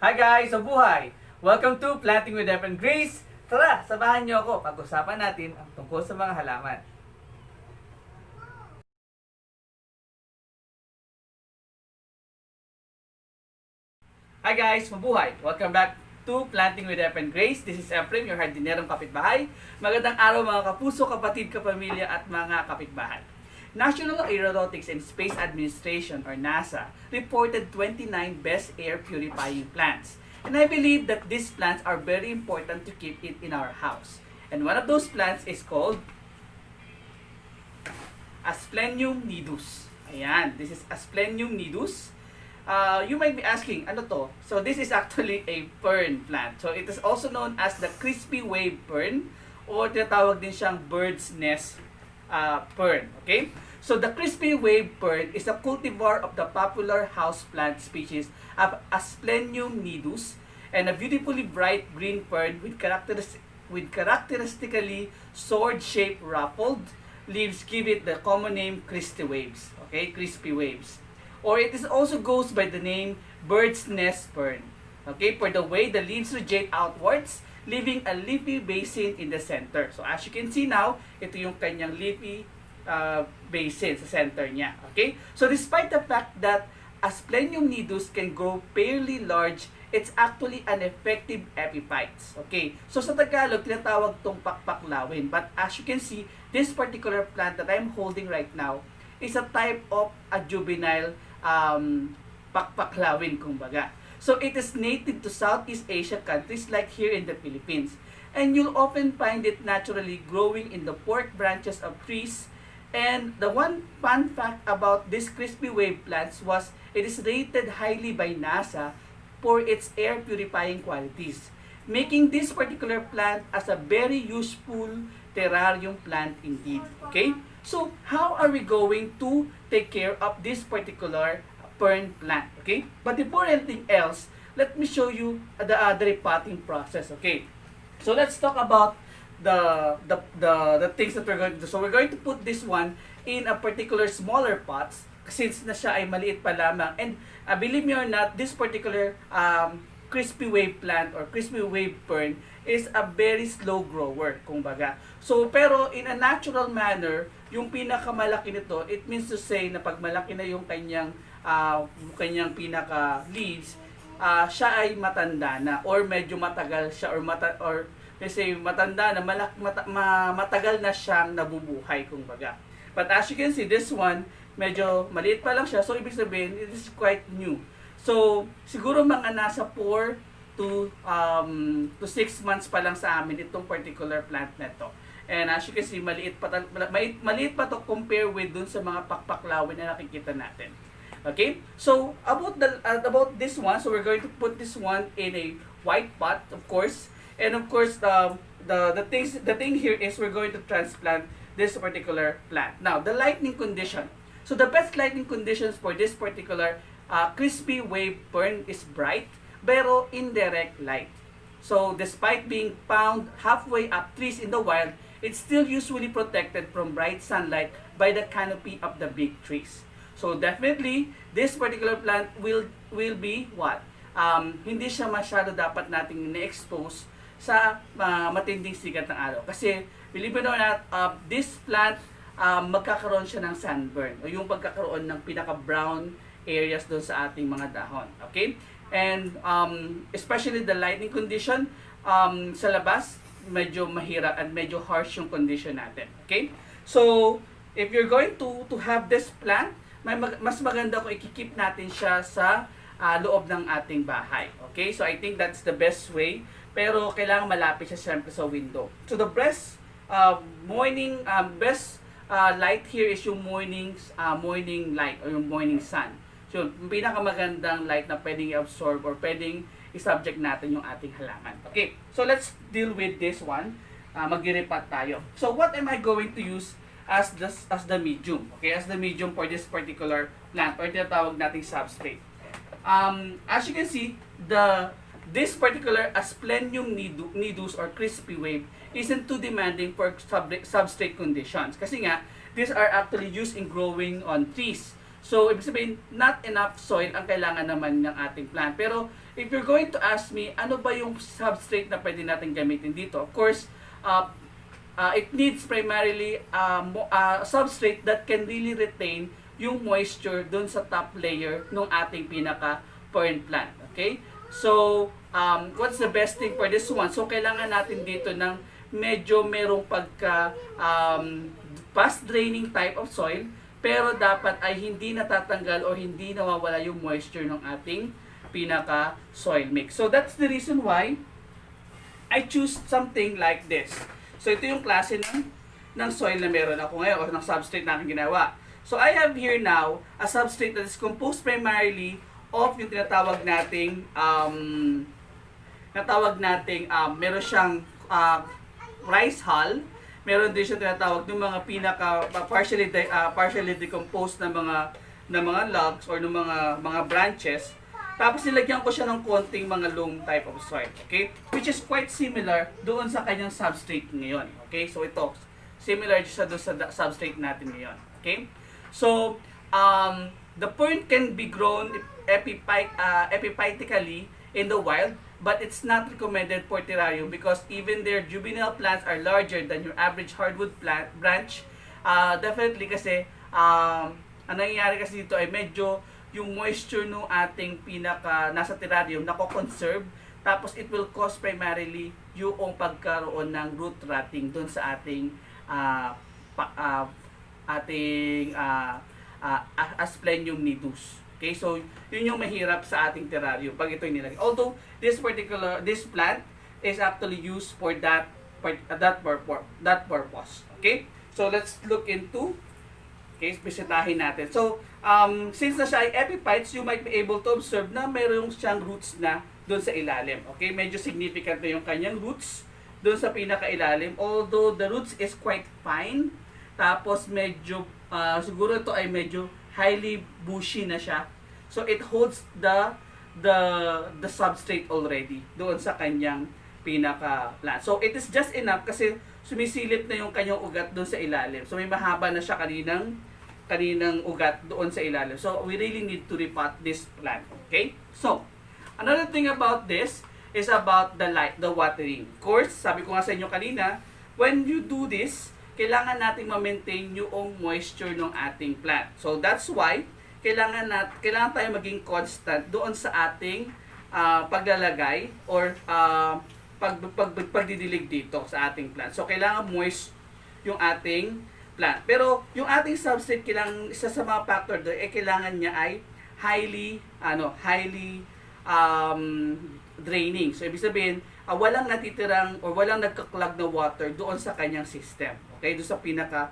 Hi guys! Mabuhay! Welcome to Planting with F and Grace! Tara, samahan niyo ako. Pag-usapan natin ang tungkol sa mga halaman. Hi guys! Mabuhay! Welcome back to Planting with F and Grace. This is Ephraim, your hardinerong kapitbahay. Magandang araw mga kapuso, kapatid, kapamilya at mga kapitbahay. National Aeronautics and Space Administration or NASA reported 29 best air purifying plants. And I believe that these plants are very important to keep it in our house. And one of those plants is called Asplenium Nidus. Ayan, this is Asplenium Nidus. You might be asking, ano to? So this is actually a fern plant. So it is also known as the Crispy Wave Fern or tinatawag din siyang bird's nest fern. Okay? So the Crispy Wave Fern is a cultivar of the popular houseplant species of Asplenium Nidus and a beautifully bright green fern with characteristically sword-shaped ruffled leaves give it the common name Crispy Waves. Okay? Crispy Waves. Or it is also goes by the name bird's nest fern. Okay? For the way the leaves radiate outwards, leaving a leafy basin in the center. So as you can see now, ito yung kanyang leafy basin sa center niya. Okay? So despite the fact that Asplenium Nidus can grow fairly large, it's actually an effective epiphyte. Okay? So sa Tagalog, tinatawag tong pakpaklawin. But as you can see, this particular plant that I'm holding right now is a type of a juvenile pakpaklawin, kumbaga. So it is native to Southeast Asia countries like here in the Philippines. And you'll often find it naturally growing in the forked branches of trees. And the one fun fact about this crispy wave plants was it is rated highly by NASA for its air purifying qualities, making this particular plant as a very useful terrarium plant indeed. Okay? So, how are we going to take care of this particular fern plant? Okay? But before anything else, let me show you the repotting process. Okay? So, let's talk about the things that we're going to do. So, we're going to put this one in a particular smaller pots since na siya ay maliit pa lamang. And believe me or not, this particular crispy wave plant or crispy wave fern is a very slow grower, kumbaga. So, pero in a natural manner, yung pinakamalaki nito, it means to say na pag malaki na yung kanyang pinaka leaves, siya ay matanda na or medyo matagal siya or kasi matanda na matagal na siyang nabubuhay, kumbaga. But as you can see, this one medyo maliit pa lang siya, so ibig sabihin it is quite new. So siguro mga nasa 4 to 6 months pa lang sa amin itong particular plant na to. And as you can see, maliit pa to compare with dun sa mga pakpaklawin na nakikita natin. Okay? So about this one, so we're going to put this one in a white pot, of course. And of course, the thing here is we're going to transplant this particular plant. Now, the lighting condition. So the best lighting conditions for this particular crispy wave fern is bright, pero indirect light. So despite being found halfway up trees in the wild, it's still usually protected from bright sunlight by the canopy of the big trees. So definitely, this particular plant will be what? Hindi siya masyado dapat nating na-expose sa matinding sikat ng araw. Kasi, believe it or not, this plant, magkakaroon siya ng sunburn o yung pagkakaroon ng pinaka-brown areas doon sa ating mga dahon. Okay? And especially the lighting condition sa labas, medyo mahirap at medyo harsh yung condition natin. Okay? So, if you're going to have this plant, mas maganda kung ikikip natin siya sa loob ng ating bahay. Okay? So, I think that's the best way. Pero kailangan malapit siya siyempre sa window. So the best light here is yung morning light or yung morning sun. So yung pinakamagandang light na pwedeng i-absorb or pwedeng i-subject natin yung ating halaman. Okay, so let's deal with this one. Mag-repot tayo. So what am I going to use as the medium? Okay, as the medium for this particular plant or tinatawag nating substrate. As you can see, this particular Asplenium Nidus or crispy wave isn't too demanding for substrate conditions. Kasi nga, these are actually used in growing on trees. So, ibig sabihin, not enough soil ang kailangan naman ng ating plant. Pero, if you're going to ask me, ano ba yung substrate na pwede natin gamitin dito? Of course, it needs primarily substrate that can really retain yung moisture dun sa top layer ng ating pinaka-fern plant. Okay? So, what's the best thing for this one? So, kailangan natin dito ng medyo merong pagka fast draining type of soil, pero dapat ay hindi natatanggal o hindi nawawala yung moisture ng ating pinaka soil mix. So that's the reason why I choose something like this. So ito yung klase ng soil na meron ako ngayon o ng substrate na aking ginawa. So I have here now a substrate that is composed primarily of yung tinatawag nating meron siyang rice hull. Meron din siya tinatawag ng mga pinaka partially decomposed na mga logs or ng mga branches. Tapos nilagyan ko siya ng konting mga loam type of soil, okay? Which is quite similar doon sa kanyang substrate ngayon, okay? So ito, similar siya doon sa substrate natin ngayon, okay? So, the fern can be grown epiphytically in the wild, but it's not recommended for terrarium because even their juvenile plants are larger than your average hardwood plant branch. Definitely kasi, ang nangyayari kasi dito ay medyo yung moisture ng ating nasa terrarium nako-conserve, tapos it will cause primarily yung pagkaroon ng root rotting doon sa ating Asplenium Nidus. Okay, so yun yung mahirap sa ating terrarium pag ito nilagay. Although this plant is actually used for that purpose. Okay? So let's look into bisitahin natin. So, since na siya ay epiphytes, you might be able to observe na mayroong siyang roots na doon sa ilalim. Okay? Medyo significant na yung kanyang roots doon sa pinakailalim. Although the roots is quite fine, tapos medyo, siguro ito ay medyo highly bushy na siya. So, it holds the substrate already doon sa kanyang pinaka-plant. So, it is just enough kasi sumisilip na yung kanyang ugat doon sa ilalim. So, may mahaba na siya kaninang ugat doon sa ilalim. So, we really need to repot this plant. Okay? So, another thing about this is about the watering. Of course, sabi ko nga sa inyo kanina, when you do this, kailangan nating ma-maintain yung moisture ng ating plant. So, that's why, kailangan tayo maging constant doon sa ating paglalagay or pagdidilig dito sa ating plant. So, kailangan moist yung ating plant. Pero, yung ating substrate, isa sa mga factor doon, kailangan niya ay highly draining. So, ibig sabihin, walang natitirang or walang nagkaklag na water doon sa kanyang system. Okay? Doon sa pinaka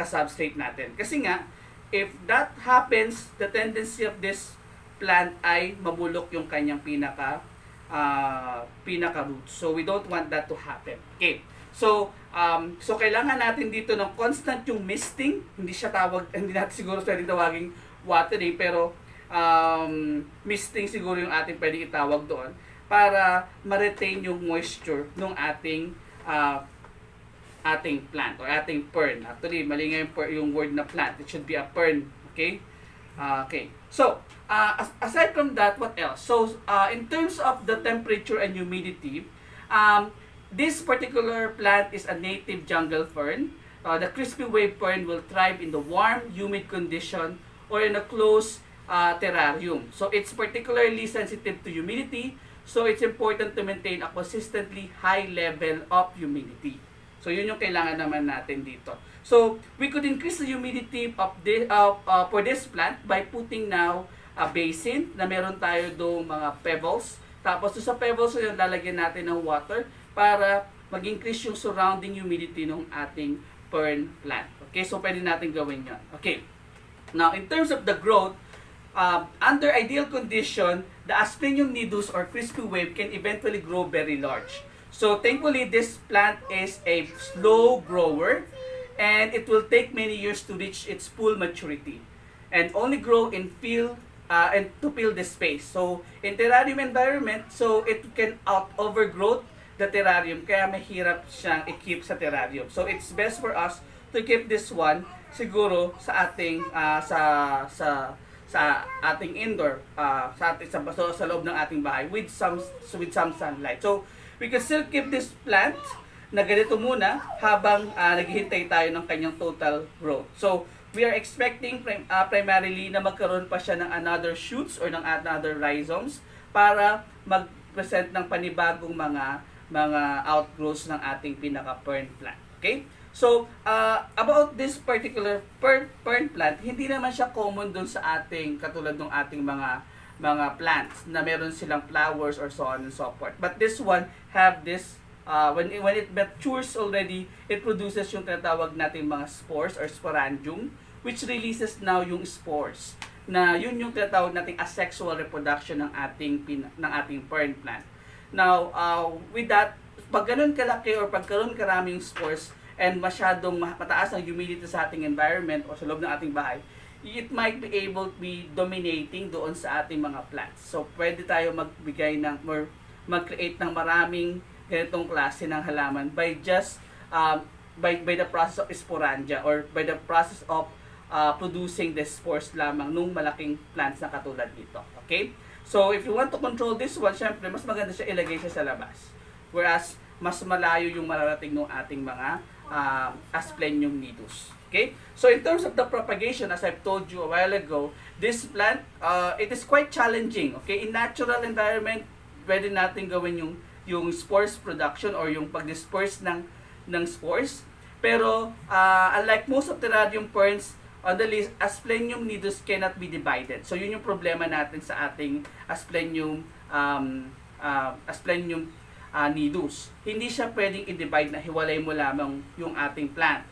substrate natin. Kasi nga, if that happens, the tendency of this plant ay mabulok yung kanyang pinaka roots. So we don't want that to happen. Okay. So kailangan natin dito ng constant yung misting. Hindi natin siguro pwedeng tawaging watering, pero misting siguro yung ating pwedeng itawag doon para ma-retain yung moisture ng ating plant or ating fern. Actually, mali nga yung word na plant. It should be a fern. Okay? Okay. So, aside from that, what else? So, in terms of the temperature and humidity, this particular plant is a native jungle fern. The Crispy Wave Fern will thrive in the warm, humid condition or in a closed terrarium. So, it's particularly sensitive to humidity. So, it's important to maintain a consistently high level of humidity. So, yun yung kailangan naman natin dito. So, we could increase the humidity for this plant by putting now a basin na meron tayo doong mga pebbles. Tapos, sa pebbles yun, lalagyan natin ng water para mag-increase yung surrounding humidity ng ating fern plant. Okay, so pwede natin gawin yun. Okay. Now, in terms of the growth, under ideal condition, the Asplenium Nidus or Crispy Wave can eventually grow very large. So, thankfully, this plant is a slow grower and it will take many years to reach its full maturity and only grow and to fill the space. So, in terrarium environment, so it can overgrowth the terrarium kaya mahirap siyang i-keep sa terrarium. So, it's best for us to keep this one siguro sa ating sa ating indoor sa loob ng ating bahay with some sunlight. So we can still keep this plant na ganito muna habang naghihintay tayo ng kanyang total growth. So we are expecting primarily na magkaroon pa siya ng another shoots or ng another rhizomes para mag-present ng panibagong mga outgrowths ng ating pinaka-fern plant. Okay? So, about this particular fern plant, hindi naman siya common dun sa ating, katulad ng ating mga plants na meron silang flowers or so on and so forth. But this one have this, when it matures already, it produces yung tinatawag nating mga spores or sporangium, which releases now yung spores. Na yun yung tinatawag nating asexual reproduction ng ating fern plant. Now, with that, pag ganun kalaki or pag ganun karaming spores, and masyadong mataas ang humidity sa ating environment o sa loob ng ating bahay, it might be able to be dominating doon sa ating mga plants. So, pwede tayo magbigay ng, or mag-create ng maraming ganitong klase ng halaman by just, by the process of sporangia or by the process of producing the spores lamang nung malaking plants na katulad nito. Okay? So, if you want to control this one, syempre, mas maganda siya ilagay siya sa labas. Whereas, mas malayo yung mararating ng ating mga Asplenium Nidus. Okay? So in terms of the propagation, as I've told you a while ago, this plant, it is quite challenging. Okay? In natural environment, pwede natin gawin yung spores production or yung pag-disperse ng spores. Pero, unlike most of terrarium ferns, on the list, Asplenium Nidus cannot be divided. So yun yung problema natin sa ating Asplenium Nidus. Hindi siya pwedeng i-divide na hiwalay mo lamang yung ating plant.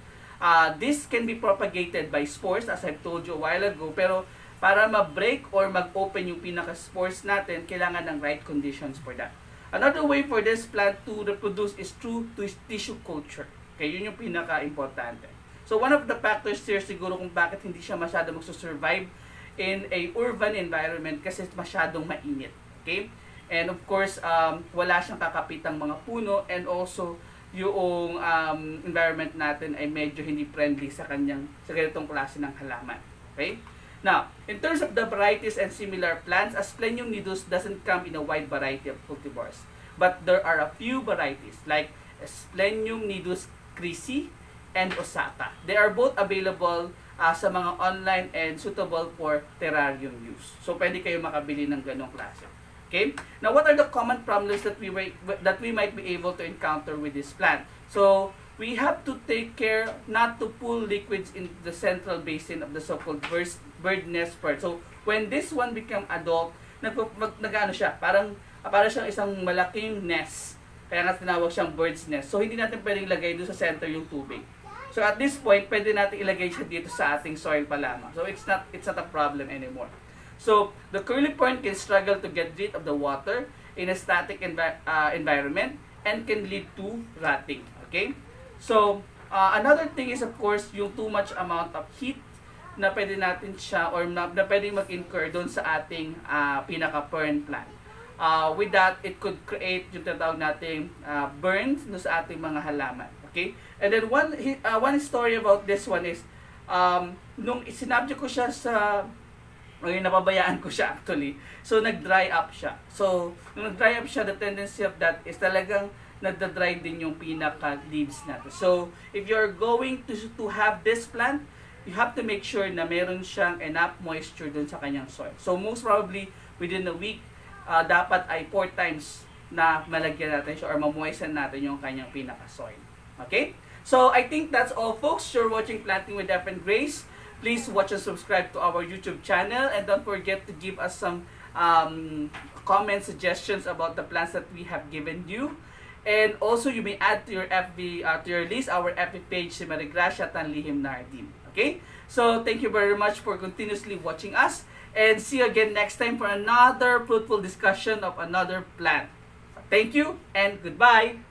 This can be propagated by spores, as I've told you a while ago, pero para ma-break or mag-open yung pinaka-spores natin, kailangan ng right conditions for that. Another way for this plant to reproduce is through tissue culture. Okay, yun yung pinaka-importante. So one of the factors here siguro kung bakit hindi siya masyado magsusurvive in a urban environment kasi masyadong mainit. Okay? And of course, wala siyang kakapitang mga puno, and also yung environment natin ay medyo hindi friendly sa ganitong klase ng halaman. Okay? Now, in terms of the varieties and similar plants, Asplenium Nidus doesn't come in a wide variety of cultivars. But there are a few varieties like Asplenium Nidus Crispy and Osata. They are both available sa mga online and suitable for terrarium use. So, pwede kayo makabili ng ganong klase. Okay? Now, what are the common problems that we might be able to encounter with this plant? So, we have to take care not to pull liquids in the central basin of the so-called bird nest fern. So, when this one become adult, nag-ano siya, para siyang isang malaking nest. Kaya nga tinawag siyang bird's nest. So, hindi natin pwedeng ilagay doon sa center yung tubig. So, at this point, pwede natin ilagay siya dito sa ating soil pa lamang. So, it's not a problem anymore. So, the curly fern can struggle to get rid of the water in a static environment and can lead to rotting. Okay? So, another thing is of course yung too much amount of heat na pwede natin siya or na pwede mag-incur doon sa ating pinaka-fern plant. With that, it could create yung tinatawag nating burns no sa ating mga halaman. Okay? And then one story about this one is nung sinabject ko siya sa napabayaan ko siya actually. So, nag-dry up siya. So, nung nag-dry up siya, the tendency of that is talagang nagda-dry din yung pinaka-leaves natin. So, if you're going to have this plant, you have to make sure na meron siyang enough moisture dun sa kanyang soil. So, most probably, within a week, dapat ay 4 times na malagyan natin siya or mamoisten natin yung kanyang pinaka-soil. Okay? So, I think that's all, folks. You're watching Planting with F and Grace. Please watch and subscribe to our YouTube channel, and don't forget to give us some comment suggestions about the plants that we have given you. And also, you may add to your FB to your list our FB page si Marigracia Tanlihim Nardim. Okay? So, thank you very much for continuously watching us, and see you again next time for another fruitful discussion of another plant. Thank you and goodbye.